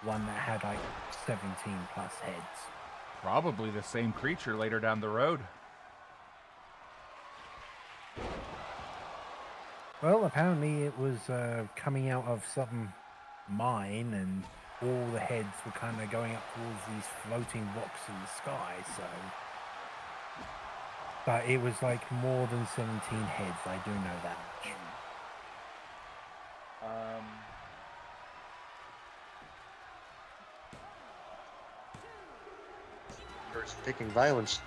one that had like 17 plus heads. Probably the same creature later down the road. Well, apparently it was coming out of some mine, and all the heads were kind of going up towards these floating rocks in the sky, so... But it was like more than 17 heads, I do know that much. There's picking violence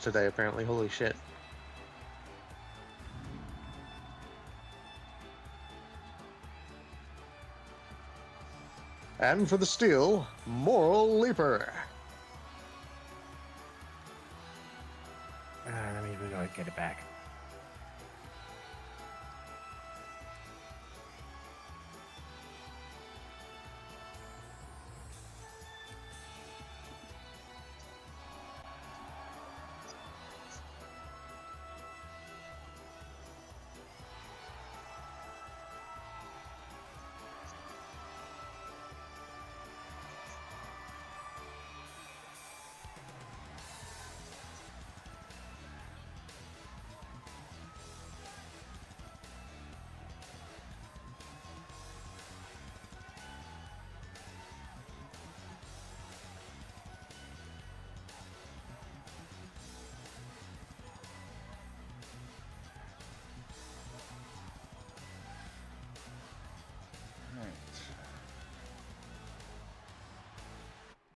today, apparently. Holy shit. And for the steal, Moral Leaper. That means we gotta get it back.